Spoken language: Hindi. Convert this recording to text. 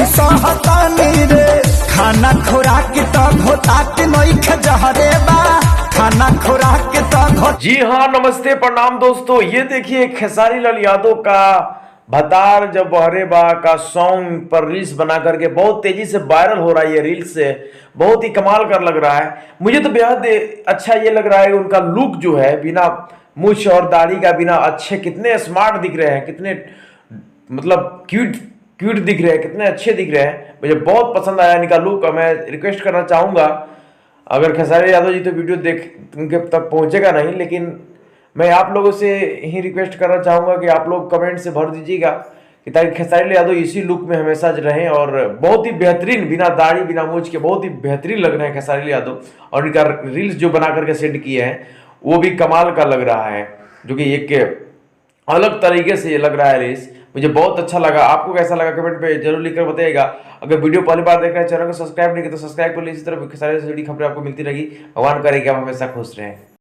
सहतानी रे खाना खुराक तो घोटात नइखे जहरे बा खाना खुराक तो जी हाँ, नमस्ते प्रणाम दोस्तों। ये देखिए खेसारी लाल यादव का भतार जब बहरे बा का सॉन्ग पर रील्स बना करके बहुत तेजी से वायरल हो रहा है। ये रील्स से बहुत ही कमाल कर लग रहा है। मुझे तो बेहद अच्छा ये लग रहा है। उनका लुक जो है बिना मूछ और दाढ़ी का, बिना अच्छे, कितने स्मार्ट दिख रहे हैं, कितने मतलब क्यूट क्यूट दिख रहे हैं, कितने अच्छे दिख रहे हैं। मुझे बहुत पसंद आया इनका लुक। मैं रिक्वेस्ट करना चाहूँगा, अगर खेसारी यादव जी तो वीडियो देख उनके तक पहुँचेगा नहीं, लेकिन मैं आप लोगों से ही रिक्वेस्ट करना चाहूँगा कि आप लोग कमेंट से भर दीजिएगा कि ताकि खेसारी लाल यादव इसी लुक में हमेशा रहें। और बहुत ही बेहतरीन, बिना दाढ़ी बिना मूछ के बहुत ही बेहतरीन लग रहे हैं खेसारी लाल यादव। और इनका रील्स जो बना करके सेंड किए हैं वो भी कमाल का लग रहा है, जो कि एक अलग तरीके से लग रहा है रील्स। मुझे बहुत अच्छा लगा। आपको कैसा लगा कमेंट पे जरूर लिखकर बताइएगा। अगर वीडियो पहली बार देख रहे हैं, चैनल को सब्सक्राइब नहीं किया तो सब्सक्राइब कर लीजिए। इसी तरह खेसारी से जुड़ी खबरें आपको मिलती रहेगी। भगवान करे कि आप हमेशा खुश रहें।